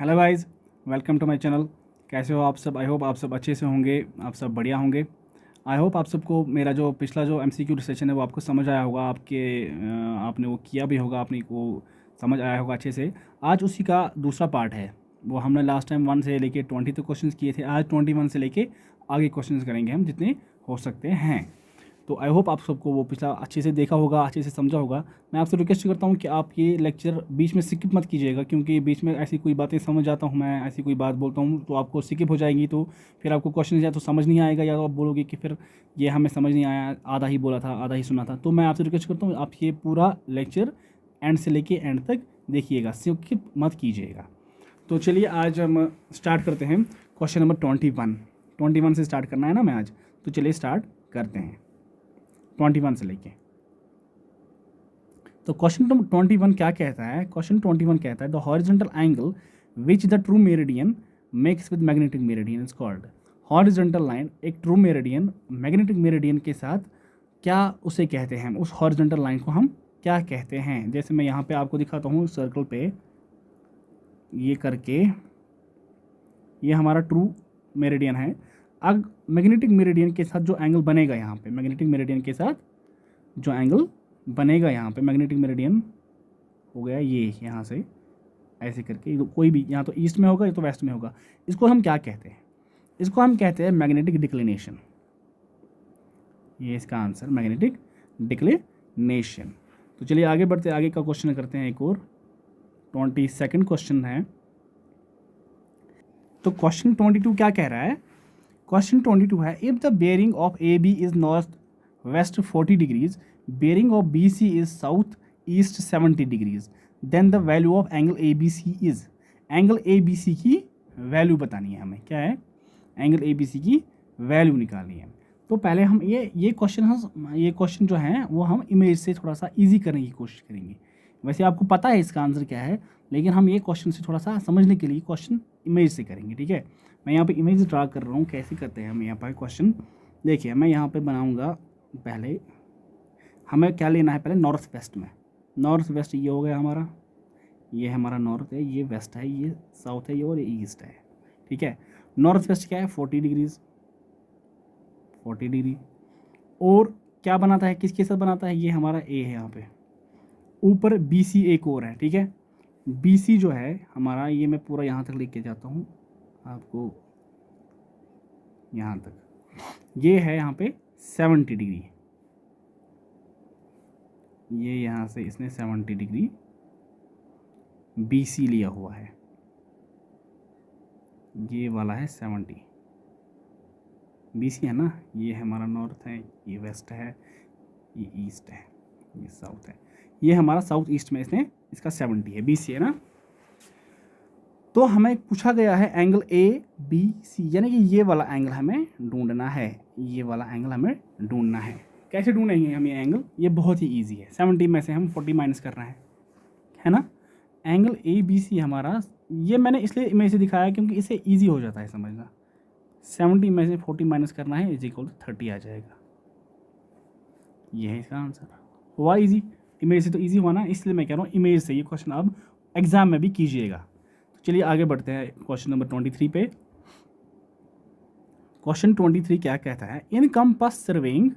Hello guys, welcome to my channel. कैसे हो आप सब? आई होप आप सब अच्छे से होंगे, आप सब बढ़िया होंगे। आई होप आप सबको मेरा जो पिछला जो एमसीक्यू सेशन है वो आपको समझ आया होगा, आपने वो किया भी होगा, आपने वो समझ आया होगा अच्छे से। आज उसी का दूसरा पार्ट है। वो हमने लास्ट टाइम 1 से लेके 20 तक क्वेश्चंस किए थे। आज 21 से लेके आगे क्वेश्चंस करेंगे हम, जितने हो सकते हैं। तो आई होप आप सबको वो पिछला अच्छे से देखा होगा, अच्छे से समझा होगा। मैं आपसे रिक्वेस्ट करता हूँ कि आप ये लेक्चर बीच में स्किप मत कीजिएगा, क्योंकि बीच में ऐसी कोई बातें समझ आता हूँ मैं, ऐसी कोई बात बोलता हूँ तो आपको स्किप हो जाएंगी, तो फिर आपको क्वेश्चन या तो समझ नहीं आएगा, या तो आप बोलोगे कि फिर ये हमें समझ नहीं आया, आधा ही बोला था, आधा ही सुना था। तो मैं आपसे रिक्वेस्ट करता हूँ आप ये पूरा लेक्चर एंड से लेके एंड तक देखिएगा, स्किप मत कीजिएगा। तो चलिए आज हम स्टार्ट करते हैं। क्वेश्चन नंबर 21 से स्टार्ट करना है ना मैं आज, तो चलिए स्टार्ट करते हैं 21 से लेके। तो क्वेश्चन नंबर 21 क्या कहता है? क्वेश्चन 21 कहता है the horizontal angle which the true meridian makes with magnetic meridian is called. Horizontal line, एक ट्रू मेरिडियन मैग्नेटिक मेरिडियन के साथ क्या उसे कहते हैं? उस हॉरिजॉन्टल लाइन को हम क्या कहते हैं? जैसे मैं यहाँ पे आपको दिखाता हूँ सर्कल पे ये करके, ये हमारा ट्रू मेरिडियन है। अब मैग्नेटिक मेरिडियन के साथ जो एंगल बनेगा यहाँ पे, मैग्नेटिक मेरिडियन के साथ जो एंगल बनेगा यहाँ पे, मैग्नेटिक मेरिडियन हो गया ये यहाँ से ऐसे करके, कोई भी यहाँ तो ईस्ट में होगा या तो वेस्ट में होगा। इसको हम क्या कहते हैं? इसको हम कहते हैं मैग्नेटिक डिक्लिनेशन। ये इसका आंसर, मैग्नेटिक डिक्लिनेशन। तो चलिए आगे बढ़ते, आगे का क्वेश्चन करते हैं। एक और 22nd क्वेश्चन है। तो क्वेश्चन 22 क्या कह रहा है? क्वेश्चन 22 है if the bearing of A B is north west 40 degrees, bearing of B C is south east 70 degrees, then the value of angle A B C is. Angle A B C की value बतानी है हमें। क्या है? Angle A B C की value निकालनी है। तो पहले हम ये क्वेश्चन जो है वो हम इमेज से थोड़ा सा इजी करने की कोशिश करेंगे। वैसे आपको पता है इसका आंसर क्या है, लेकिन हम ये क्वेश्चन से थोड़ा सा समझने के लिए क्वेश्चन इमेज से करेंगे। ठीक है, मैं यहाँ पे इमेज ड्रा कर रहा हूँ। कैसे करते हैं हम यहाँ पर क्वेश्चन? देखिए मैं यहाँ पे बनाऊँगा। पहले हमें क्या लेना है? पहले नॉर्थ वेस्ट में, नॉर्थ वेस्ट ये हो गया हमारा, ये हमारा नॉर्थ है, ये वेस्ट है, ये साउथ है, ये और ये ईस्ट है। ठीक है, नॉर्थ वेस्ट क्या है? 40 डिग्रीज, 40 डिग्री। और क्या बनाता है, किसके साथ बनाता है? ये हमारा ए है यहाँ पे, ऊपर बी सी एक और है। ठीक है, बी सी जो है हमारा, ये मैं पूरा यहाँ तक लेके जाता हूँ आपको, यहाँ तक ये है यहाँ पे 70 डिग्री। ये यहाँ से इसने 70 डिग्री बी सी लिया हुआ है, ये वाला है 70 बी सी है ना। ये हमारा नॉर्थ है, ये वेस्ट है, ये ईस्ट है, ये साउथ है। ये हमारा साउथ ईस्ट में इसने इसका 70 है, बी सी है ना। तो हमें पूछा गया है एंगल ए बी सी, यानी कि ये वाला एंगल हमें ढूंढना है, ये वाला एंगल हमें ढूंढना है। कैसे ढूंढेंगे हम ये एंगल? ये बहुत ही इजी है। 70 में से हम 40 माइनस करना है ना। एंगल ए बी सी हमारा, ये मैंने इसलिए इमेज से दिखाया क्योंकि इसे इजी हो जाता है समझना। 70 में से 40 माइनस करना है, इज इक्वल टू 30 आ जाएगा। ये है इसका आंसर। हुआ इजी, इमेज से तो इजी हुआ ना, इसलिए मैं कह रहा हूँ इमेज से ये क्वेश्चन अब एग्जाम में भी कीजिएगा। तो चलिए आगे बढ़ते हैं क्वेश्चन नंबर 23 पे। क्वेश्चन 23 क्या कहता है? In compass surveying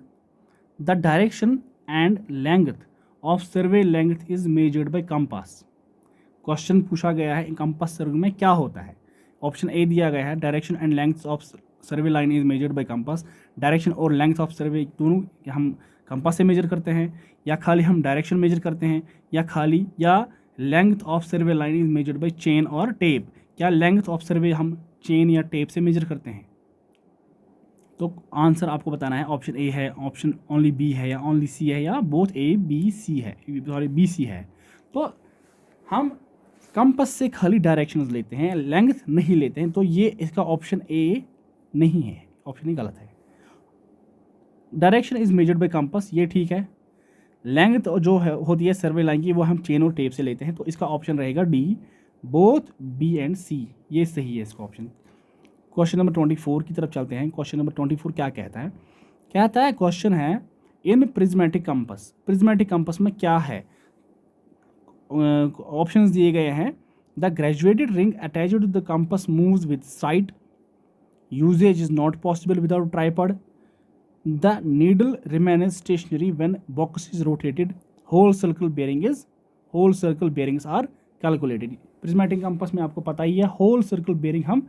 the direction and length of survey length is measured by compass. Question पूछा गया है कंपास सर्वे में क्या होता है। ऑप्शन ए दिया गया है direction and length of survey line is measured by compass. Direction और लेंथ ऑफ सर्वे दोनों हम कंपास से मेजर करते हैं, या खाली हम डायरेक्शन मेजर करते हैं, या length of survey line is measured bye chain और टेप। क्या लेंथ ऑफ सर्वे हम चेन या टेप से मेजर करते हैं? तो आंसर आपको बताना है। ऑप्शन ए है, ऑप्शन ओनली बी है, या ओनली सी है, या बोथ ए बी सी है, सॉरी बी सी है। तो हम कंपास से खाली डायरेक्शंस लेते हैं, लेंथ नहीं लेते हैं, तो ये इसका ऑप्शन ए नहीं है, ऑप्शन ए गलत है। Direction is measured by compass, ये ठीक है। लेंथ जो है होती है सर्वे लाइन की, वो हम चेन और टेप से लेते हैं, तो इसका ऑप्शन रहेगा डी, बोथ बी एंड सी, ये सही है इसका ऑप्शन। क्वेश्चन नंबर 24 की तरफ चलते हैं। क्वेश्चन नंबर 24 क्या कहता है? कहता है क्वेश्चन है in prismatic compass, prismatic compass में क्या है? ऑप्शंस दिए गए हैं the graduated ring attached to the compass moves with sight uses is not possible without tripod. The needle remains stationary when box is rotated. Whole circle bearings are calculated. Prismatic compass में आपको पता ही है whole circle bearing हम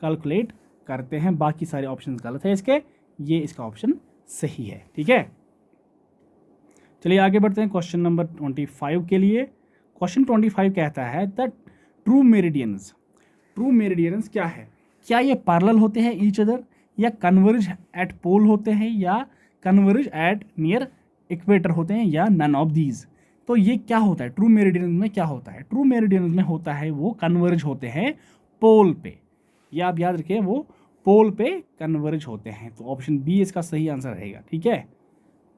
calculate करते हैं. बाकी सारे option गलत है इसके, ये इसका ऑप्शन सही है. ठीक है, चलिए आगे बढ़ते हैं क्वेश्चन नंबर 25 के लिए. क्वेश्चन 25 कहता है the true meridians. True meridians क्या है? क्या ये पैरेलल होते हैं ईच अदर, या कन्वर्ज एट पोल होते हैं, या कन्वर्ज एट नियर इक्वेटर होते हैं, या नन ऑफ दीज. तो ये क्या होता है ट्रू मेरिडियन में? क्या होता है ट्रू मेरिडियन में? होता है वो कन्वर्ज होते हैं पोल पे. ये आप याद रखिए, वो पोल पे कन्वर्ज होते हैं. तो ऑप्शन बी इसका सही आंसर रहेगा. ठीक है,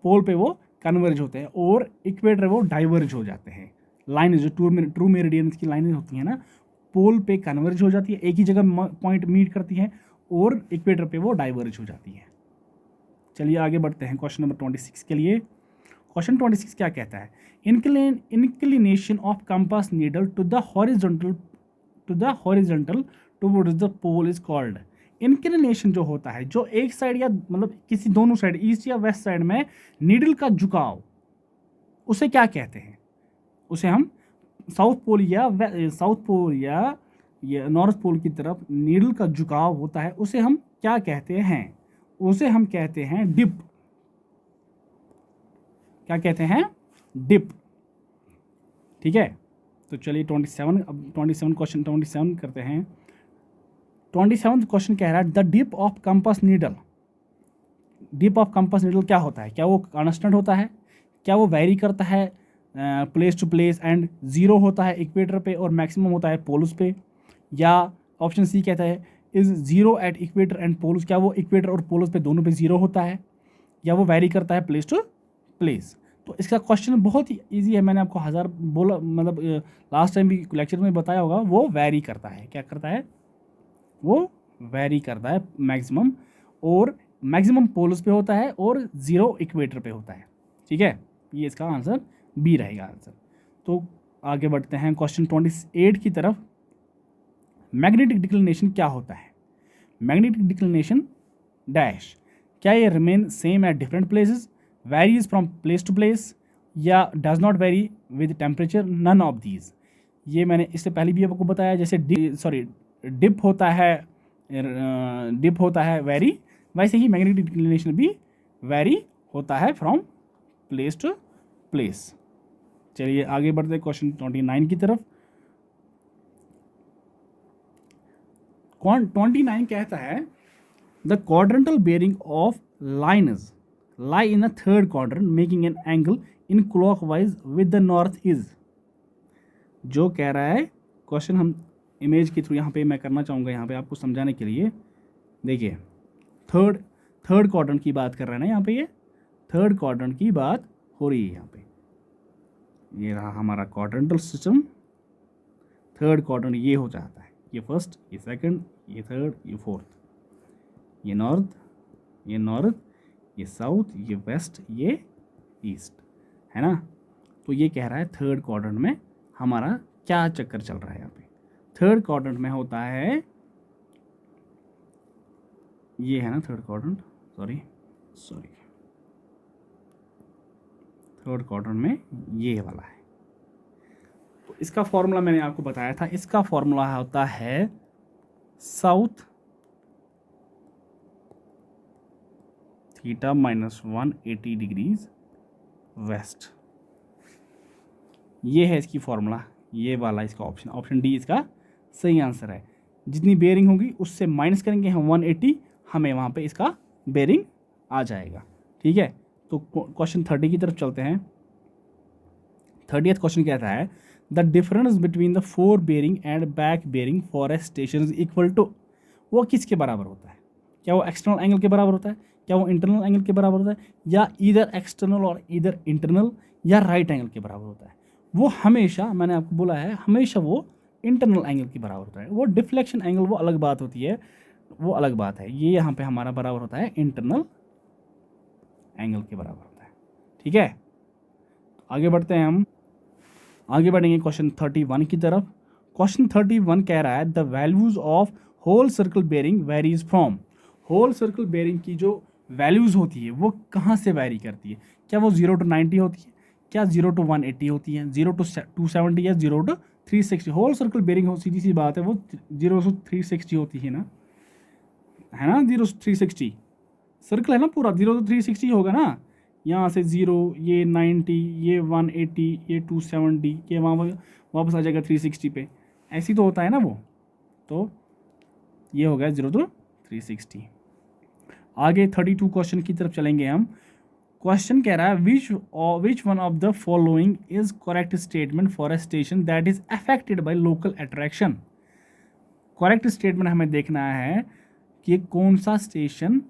पोल पे वो कन्वर्ज होते हैं और इक्वेटर वो डाइवर्ज हो जाते हैं. लाइन जो ट्रू मेरिडियन की लाइनें होती हैं ना, पोल पे कन्वर्ज हो जाती है, एक ही जगह पॉइंट मीट करती हैं, और इक्वेटर पे वो डाइवर्ज हो जाती है. चलिए आगे बढ़ते हैं क्वेश्चन नंबर 26 के लिए. क्वेश्चन 26 क्या कहता है? Inclination of compass needle to the horizontal towards the pole is called. Inclination जो होता है, जो एक साइड या मतलब किसी दोनों साइड, ईस्ट या वेस्ट साइड में नीडल का झुकाव, उसे क्या कहते हैं? उसे हम साउथ पोल या नॉर्थ पोल की तरफ नीडल का झुकाव होता है, उसे हम क्या कहते हैं? उसे हम कहते हैं डिप. क्या कहते हैं? डिप. ठीक है, तो चलिए 27 क्वेश्चन 27 करते हैं. 27 क्वेश्चन कह रहा है the dip of compass needle. Dip of compass needle क्या होता है? क्या वो कांस्टेंट होता है? क्या वो वेरी करता है place to place, and zero होता है इक्वेटर पे और मैक्सिमम होता है पोल्स पे? या ऑप्शन सी कहता है is zero at equator and poles. क्या वो इक्वेटर और पोल्स पे दोनों पे जीरो होता है, या वो वेरी करता है प्लेस टू प्लेस? तो इसका क्वेश्चन बहुत ही इजी है, मैंने आपको हज़ार बोला, मतलब लास्ट टाइम भी लेक्चर में बताया होगा. वो वेरी करता है. क्या करता है? वो वेरी करता है मैक्सिमम, और मैक्सिमम पोल्स पे होता है और जीरो इक्वेटर पे होता है. ठीक है, ये इसका आंसर बी रहेगा आंसर. तो आगे बढ़ते हैं क्वेश्चन 28 की तरफ. मैग्नेटिक डिक्लिनेशन क्या होता है? Magnetic declination dash. क्या ये remain same at different places, varies from place to place, या does not vary with temperature? None of these. ये मैंने इससे पहले भी आपको बताया. जैसे डिप होता है वेरी, वैसे ही मैग्नेटिक डिक्लिनेशन भी वेरी होता है फ्रॉम प्लेस टू प्लेस. चलिए आगे बढ़ते हैं क्वेश्चन 29 की तरफ. 29 कहता है the quadrantal bearing of lines lie in a third quadrant making an angle in clockwise with the north is. जो कह रहा है क्वेश्चन, हम इमेज के थ्रू यहाँ पे मैं करना चाहूँगा, यहाँ पे आपको समझाने के लिए. देखिए, थर्ड क्वाड्रेंट की बात कर रहे हैं ना यहाँ पे, ये थर्ड क्वाड्रेंट की बात हो रही है यहाँ पे. ये रहा हमारा क्वाड्रेंटल सिस्टम. थर्ड क्वाड्रेंट ये हो जाता है, ये फर्स्ट, ये सेकंड, ये थर्ड, ये फोर्थ, ये नॉर्थ, ये साउथ, ये वेस्ट, ये ईस्ट, है ना. तो ये कह रहा है थर्ड क्वाड्रेंट में हमारा क्या चक्कर चल रहा है यहाँ पे. थर्ड क्वाड्रेंट में होता है, ये है ना third quadrant, sorry third quadrant में ये वाला है. तो इसका फॉर्मूला मैंने आपको बताया था. इसका फॉर्मूला होता है south theta minus 180 degrees west. ये है इसकी फॉर्मूला, ये वाला इसका ऑप्शन डी इसका सही आंसर है. जितनी बेयरिंग होगी उससे माइनस करेंगे हम 180, हमें वहाँ पे इसका बेयरिंग आ जाएगा. ठीक है, तो क्वेश्चन 30 की तरफ चलते हैं. 30th क्वेश्चन कहता है the difference between the fore bearing and back bearing for a station is equal to. वो किसके बराबर होता है? क्या वो एक्सटर्नल एंगल के बराबर होता है, क्या वो इंटरनल एंगल के बराबर होता है, या इधर एक्सटर्नल और इधर इंटरनल, या राइट एंगल के बराबर होता है? वो हमेशा, मैंने आपको बोला है, हमेशा वो इंटरनल एंगल के बराबर होता है. वो डिफ्लेक्शन एंगल वो अलग बात होती है, वो अलग बात है. ये यहाँ पे हमारा बराबर होता है इंटरनल एंगल के बराबर होता है. ठीक है, आगे बढ़ते हैं हम. आगे बढ़ेंगे क्वेश्चन 31 की तरफ. क्वेश्चन 31 कह रहा है the values of whole circle bearing varies from. Whole circle bearing की जो वैल्यूज होती है वो कहाँ से वैरी करती है? क्या वो 0 to 90 होती है, क्या 0 to 180 होती है, 0 to 270 या 0 to 360? होल सर्कल बेयरिंग हो, सीधी सी बात है, वो 0 to 360 होती है ना, 0 to 360 सर्कल है ना पूरा, 0 to 360 होगा ना। यहाँ से 0, ये 90, ये 180, ये 270, ये वहाँ वापस आ जाएगा 360 पे, ऐसी तो होता है ना वो। तो ये हो गया 0 to 360। आगे 32 क्वेश्चन की तरफ चलेंगे हम। क्वेश्चन कह रहा है which one of the following is correct statement for a station that is affected by local attraction. Correct statement हमें देखना है कि कौन सा स्टेशन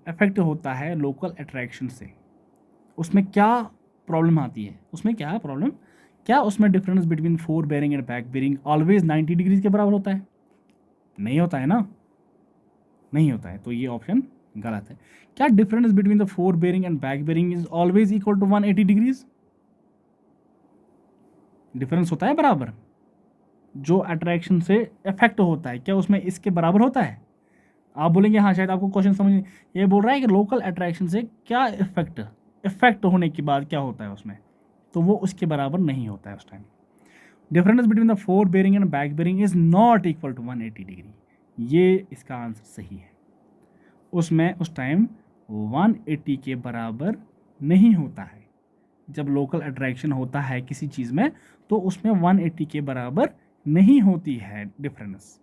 अफेक्ट होता है लोकल अट्रैक्शन से, उसमें क्या प्रॉब्लम आती है, उसमें क्या प्रॉब्लम, क्या उसमें difference between four bearing and back bearing always 90 degrees के बराबर होता है? नहीं होता है ना, नहीं होता है, तो ये ऑप्शन गलत है। क्या difference between the fore bearing and back bearing is always equal to 180 degrees? Difference होता है बराबर, जो अट्रैक्शन से इफेक्ट होता है क्या उसमें इसके बराबर होता है? आप बोलेंगे हाँ शायद आपको क्वेश्चन समझ, ये बोल रहा है कि लोकल अट्रैक्शन से क्या इफेक्ट होने के बाद क्या होता है उसमें, तो वो उसके बराबर नहीं होता है उस time. Difference between the fore bearing and back bearing is not equal to 180 degree, ये इसका आंसर सही है। उसमें उस टाइम 180 के बराबर नहीं होता है। जब लोकल अट्रैक्शन होता है किसी चीज़ में तो उसमें 180 के बराबर नहीं होती है डिफरेंस,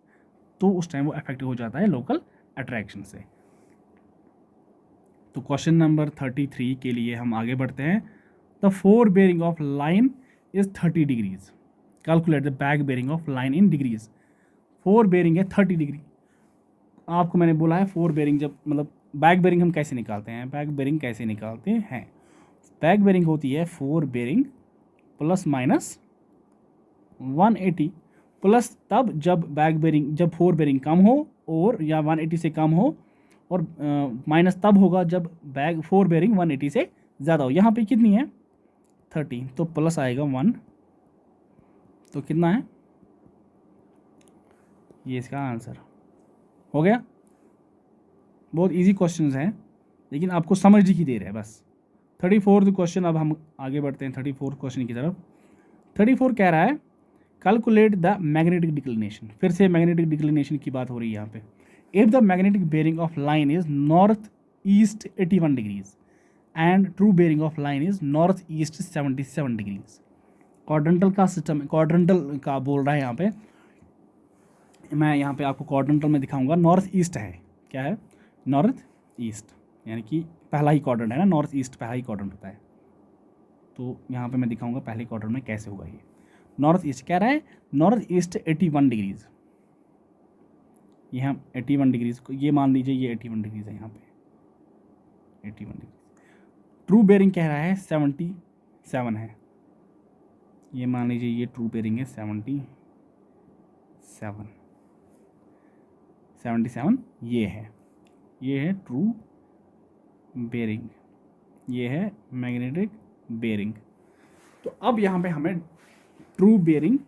तो उस टाइम वो अफेक्ट हो जाता है लोकल अट्रैक्शन से। तो क्वेश्चन नंबर 33 के लिए हम आगे बढ़ते हैं। The fore bearing of line is 30 degrees, calculate the back bearing of line in degrees. Four bearing है 30 डिग्री, आपको मैंने बोला है फोर बेयरिंग, जब मतलब बैक बेयरिंग हम कैसे निकालते हैं, बैक बेयरिंग कैसे निकालते हैं, बैक बेयरिंग होती है fore bearing plus minus 180 plus तब जब बैक बेयरिंग, जब फोर बेयरिंग कम हो और या 180 से कम हो, और माइनस तब होगा जब बैक फोर बेयरिंग 180 से ज़्यादा हो। यहाँ पे कितनी है 30, तो प्लस आएगा 1, तो कितना है, ये इसका आंसर हो गया। बहुत इजी क्वेश्चंस हैं लेकिन आपको समझने की देर है बस। 34th क्वेश्चन, अब हम आगे बढ़ते हैं 34th क्वेश्चन की तरफ। 34 कह रहा है कैलकुलेट द मैग्नेटिक डिक्लिनेशन। फिर से मैग्नेटिक डिक्लिनेशन की बात हो रही है यहाँ पे। If the magnetic bearing of line is north east 81 degrees and true bearing of line is north east 77 degrees. Quadrantal का सिस्टम, क्वाड्रेंटल का बोल रहा है यहाँ पे, मैं यहाँ पे आपको क्वाड्रेंटल में दिखाऊंगा। नॉर्थ ईस्ट है, क्या है, नॉर्थ ईस्ट, यानी कि पहला ही क्वाड्रेंट है ना, नॉर्थ ईस्ट पहला ही क्वाड्रेंट होता है। तो यहाँ पे मैं दिखाऊंगा पहले क्वाड्रेंट में कैसे होगा ये। नॉर्थ ईस्ट कह रहा है, नॉर्थ ईस्ट 81 डिग्रीज, ये हम 81 डिग्रीज को ये मान लीजिए, ये 81 डिग्रीज है यहाँ पे 81 डिग्री। ट्रू बेयरिंग कह रहा है 77 है, ये मान लीजिए ये ट्रू बेयरिंग है 77, ये है ट्रू बेयरिंग, ये है मैग्नेटिक बेयरिंग। तो अब यहाँ पे हमें ट्रू बेयरिंग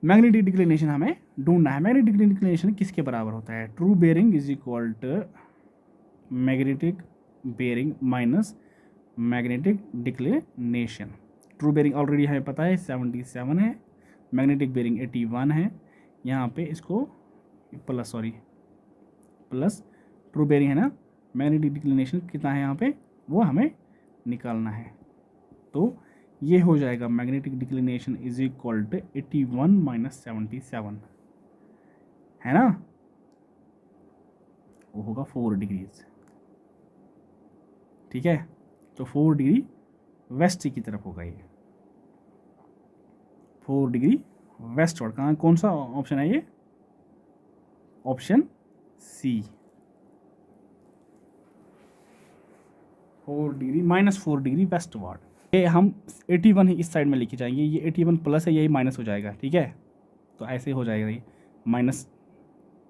मैग्नेटिक डिक्लिनेशन हमें ढूंढना है। मैग्नेटिक डिक्लिनेशन किसके बराबर होता है? True bearing is equal to magnetic bearing minus magnetic declination. True bearing already हमें पता है 77 है, मैग्नेटिक बेयरिंग 81 है, यहाँ पे इसको प्लस ट्रू बेयरिंग है ना, मैग्नेटिक डिक्लिनेशन कितना है यहाँ पे वो हमें निकालना है। तो ये हो जाएगा magnetic declination is equal to 81 minus 77 है ना, वो होगा 4 डिग्रीज। ठीक है, तो 4 डिग्री वेस्ट की तरफ होगा ये, 4 डिग्री वेस्टवर्ड। कहाँ, कौन सा ऑप्शन है ये? Option C, 4 degree minus 4 degree westward. ये हम 81 ही इस साइड में लेके जाएंगे, ये 81 प्लस है, यही माइनस हो जाएगा। ठीक है, तो ऐसे हो जाएगा, ये माइनस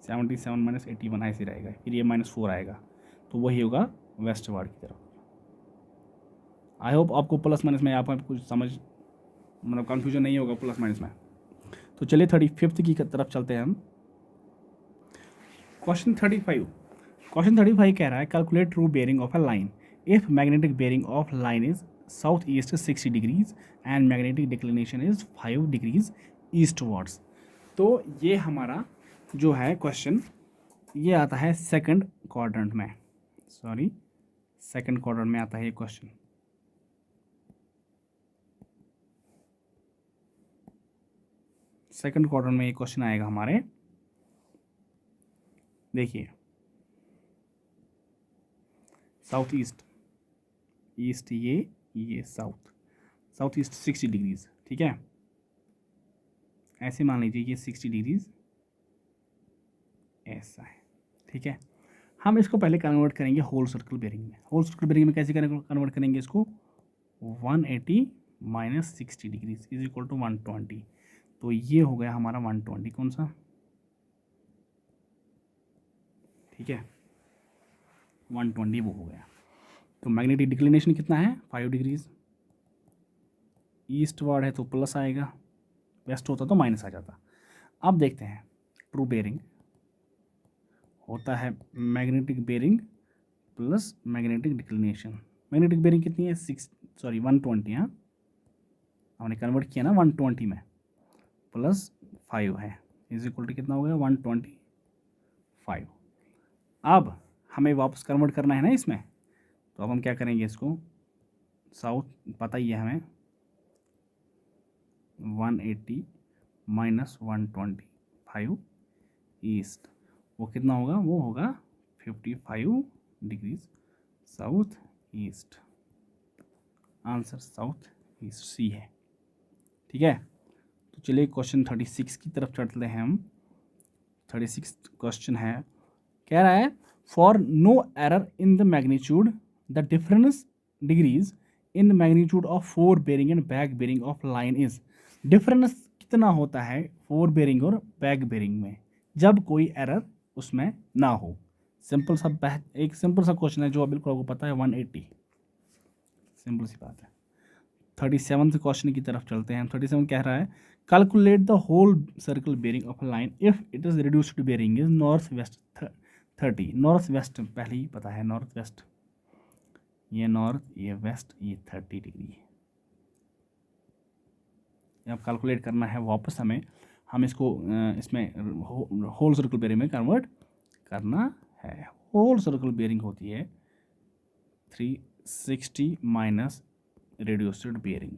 77 माइनस 81 ऐसे रहेगा, फिर ये -4 आएगा, तो वही होगा वेस्टवर्ड की तरफ। आई होप आपको प्लस माइनस में यहाँ पर कुछ समझ, मतलब कन्फ्यूजन नहीं होगा प्लस माइनस में। तो चलिए 35th की तरफ चलते हैं हम। क्वेश्चन 35 कह रहा है calculate true bearing of a line if magnetic bearing of line is south east 60 degrees and magnetic declination is 5 degrees eastwards. तो ये हमारा जो है क्वेश्चन ये आता है सेकंड क्वाड्रेंट में, सेकंड क्वाड्रेंट में आता है ये क्वेश्चन। सेकंड क्वाड्रेंट में ये क्वेश्चन आएगा हमारे। देखिए साउथ ईस्ट ये साउथ ईस्ट 60 डिग्रीज, ठीक है, ऐसे मान लीजिए ये 60 डिग्रीज ऐसा है, ठीक है। हम इसको पहले कन्वर्ट करेंगे होल सर्कल बेयरिंग में। होल सर्कल बेयरिंग में कैसे कन्वर्ट करेंगे इसको, 180 minus 60 degrees is equal to 120। तो ये हो गया हमारा 120, कौन सा, ठीक है, 120 वो हो गया। तो मैग्नेटिक डिक्लिनेशन कितना है, 5 डिग्रीज। ईस्ट वर्ड है तो प्लस आएगा, वेस्ट होता तो माइनस आ जाता। अब देखते हैं ट्रू बेयरिंग होता है magnetic bearing plus magnetic declination. Magnetic bearing कितनी है, 120, हाँ हमने कन्वर्ट किया ना 120 में, प्लस 5 है इज इक्वल टू कितना हो गया 125। अब हमें वापस कन्वर्ट करना है ना इसमें, तो अब हम क्या करेंगे, इसको साउथ पता ही है हमें, 180 माइनस 125 ईस्ट, वो कितना होगा, वो होगा 55 degrees south east. Answer south east C है, ठीक है। तो चलिए क्वेश्चन 36 की तरफ चलते हैं हम। 36 क्वेश्चन है, कह रहा है for no error in the magnitude the difference degrees in the magnitude of 4 bearing and back bearing of line is. Difference कितना होता है 4 बेयरिंग और बैक बेयरिंग में जब कोई एरर उसमें ना हो। सिंपल सा एक सिंपल सा क्वेश्चन है जो बिल्कुल आपको पता है, 180, सिंपल सी बात है। 37th क्वेश्चन की तरफ चलते हैं। 37 कह रहा है calculate the whole circle bearing of line if it is reduced bearing is north west 30। North west पहले ही पता है, नॉर्थ वेस्ट, ये नॉर्थ ये वेस्ट ये 30 डिग्री। अब कैलकुलेट करना है वापस हमें, हम इसको इसमें होल सर्कल बेयरिंग में कन्वर्ट करना है। होल सर्कल बेयरिंग होती है 360 minus reduced bearing,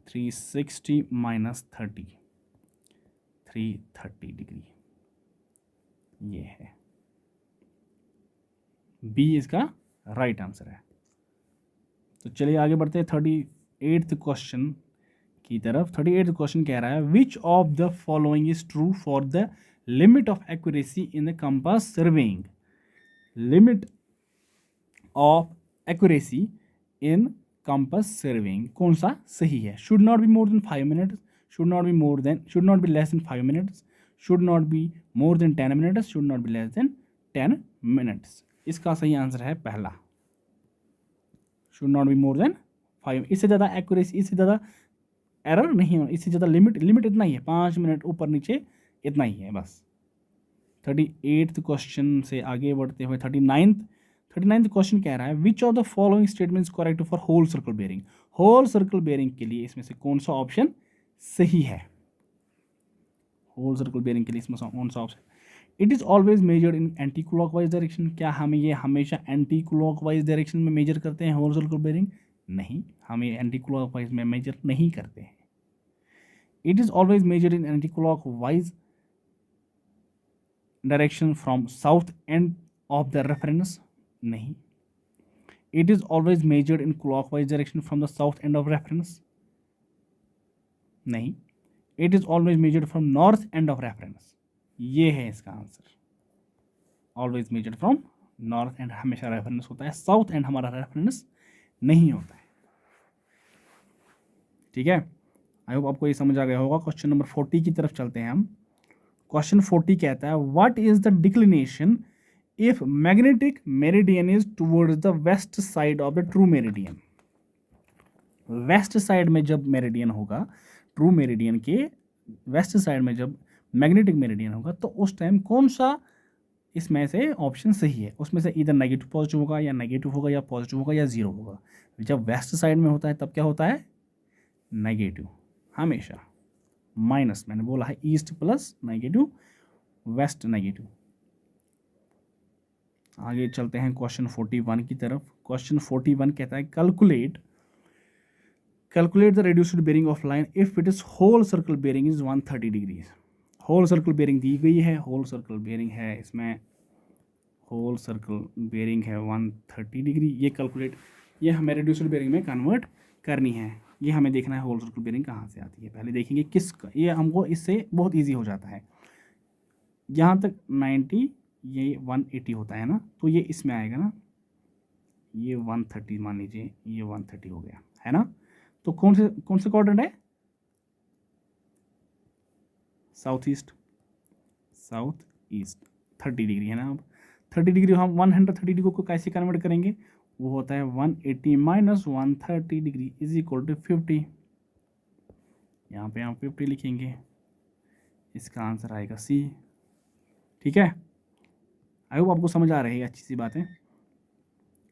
360 minus 30, 330 degree, ये है बी इसका राइट आंसर है। तो चलिए आगे बढ़ते हैं 38th क्वेश्चन की तरफ। 38th क्वेश्चन कह रहा है which of the following is true for the limit of accuracy in the compass surveying. Limit of accuracy in compass surveying कौन सा सही है। Should not be more than 5 minutes, should not be less than 5 minutes, should not be more than 10 minutes, should not be less than 10 minutes. इसका सही answer है पहला, should not be more than 5। इससे ज़्यादा एक्यूरेसी, इससे ज़्यादा error नहीं हो, इससे ज़्यादा लिमिट इतना ही है, 5 मिनट ऊपर नीचे इतना ही है बस। 38th क्वेश्चन से आगे बढ़ते हुए 39th क्वेश्चन कह रहा है which of the following statements correct for whole circle bearing. Whole circle bearing के लिए इसमें से कौन सा ऑप्शन सही है। होल सर्कल बेयरिंग के लिए इसमें कौन सा option, it is always measured in anti clockwise direction. क्या हमें ये हमेशा एंटी क्लॉकवाइज डायरेक्शन में मेजर करते हैं होल सर्कल बेयरिंग, नहीं, हम ये एंटी क्लॉकवाइज में मेजर नहीं करते हैं। It is always measured in anti clockwise direction from south end of the reference, नहीं। It is always measured in clockwise direction from the south end of reference, नहीं। It is always measured from north end of reference, ये है इसका answer. Always measured from north end हमेशा reference होता है, south and हमारा reference नहीं होता है, ठीक है। आई होप आपको ये समझ आ गया होगा। क्वेश्चन नंबर 40 की तरफ चलते हैं हम। क्वेश्चन 40 कहता है what is the declination if magnetic meridian is towards the west side of the true meridian. West side में जब मेरिडियन होगा ट्रू मेरिडियन के वेस्ट साइड में जब मैग्नेटिक मेरिडियन होगा तो उस टाइम कौन सा इसमें से ऑप्शन सही है, उसमें से इधर नेगेटिव पॉजिटिव होगा या नेगेटिव होगा या पॉजिटिव होगा या ज़ीरो होगा। जब वेस्ट साइड में होता है तब क्या होता है, नेगेटिव हमेशा, माइनस मैंने बोला है east plus negative, west negative. आगे चलते हैं क्वेश्चन 41 की तरफ। क्वेश्चन 41 कहता है calculate the reduced bearing of line if it is whole circle bearing is 130 degrees. Whole circle bearing दी गई है, होल सर्कल बेयरिंग है, इसमें होल सर्कल बेयरिंग है 130 डिग्री। ये कैलकुलेट, ये हमें रेड्यूस्ड बेयरिंग में कन्वर्ट करनी है। ये हमें देखना है होल सर्कल बेयरिंग कहाँ से आती है। पहले देखेंगे किस, ये हमको इससे बहुत ईजी हो जाता है। यहाँ तक 90, ये 180 होता है ना, तो ये इसमें आएगा ना, ये 130 मान लीजिए, ये 130 हो गया है ना। तो कौन से क्वाड्रेंट है, साउथ ईस्ट 30 डिग्री है ना। अब 30 डिग्री हम 130 डिग्री को कैसे कन्वर्ट करेंगे, वो होता है 180 minus 130 degree is equal to 50। यहाँ पे हम 50 लिखेंगे, इसका आंसर आएगा सी। ठीक है, आई होप आपको समझ आ रही है, अच्छी सी बात है।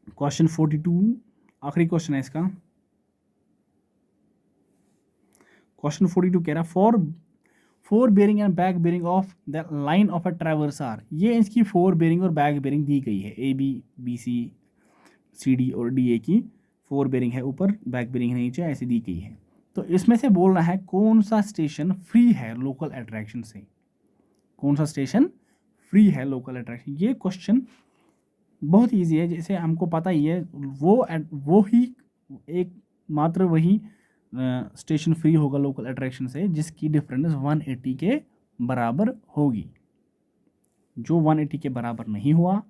क्वेश्चन 42 आखिरी क्वेश्चन है इसका। क्वेश्चन 42 कह रहा है fore bearing and back bearing of the line of a traverse are. ये इसकी फोर बेयरिंग और बैक बेयरिंग दी गई है, A B B C D और डी ए की फोर बेयरिंग है ऊपर, बैक बेयरिंग है नीचे, ऐसे दी गई है। तो इसमें से बोलना है कौन सा स्टेशन फ्री है लोकल अट्रैक्शन से, कौन सा स्टेशन फ्री है लोकल अट्रैक्शन। ये क्वेश्चन बहुत ईजी है, जैसे हमको पता ही है, वो ही एक मात्र वही स्टेशन फ्री होगा लोकल अट्रैक्शन से जिसकी डिफरेंस 180 के बराबर होगी। जो 180 के बराबर नहीं हुआ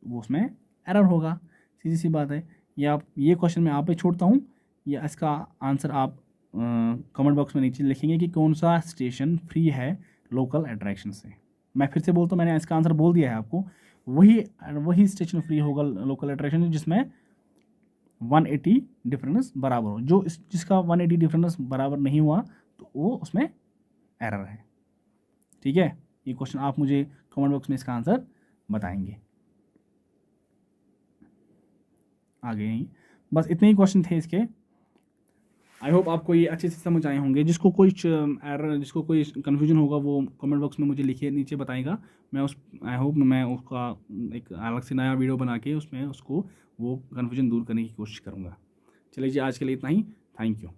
वो उसमें एरर होगा, सीधी सी बात है। ये क्वेश्चन मैं आप पे छोड़ता हूँ, या इसका आंसर आप कमेंट बॉक्स में नीचे लिखेंगे कि कौन सा स्टेशन फ्री है लोकल अट्रैक्शन से। मैं फिर से बोलता हूँ, मैंने इसका आंसर बोल दिया है आपको, वही स्टेशन फ्री होगा लोकल अट्रैक्शन जिसमें 180 डिफरेंस बराबर हो। जिसका 180 डिफरेंस बराबर नहीं हुआ तो वो उसमें एरर है। ठीक है, ये क्वेश्चन आप मुझे कमेंट बॉक्स में इसका आंसर बताएंगे। आगे नहीं, बस इतने ही क्वेश्चन थे इसके। आई होप आपको ये अच्छे से समझ आए होंगे। जिसको कोई एरर, जिसको कोई कन्फ्यूजन होगा वो कमेंट बॉक्स में मुझे लिखिए, नीचे बताएगा। आई होप मैं उसका एक अलग से नया वीडियो बना के उसमें उसको वो कन्फ्यूजन दूर करने की कोशिश करूँगा। चलिए जी, आज के लिए इतना ही। Thank you.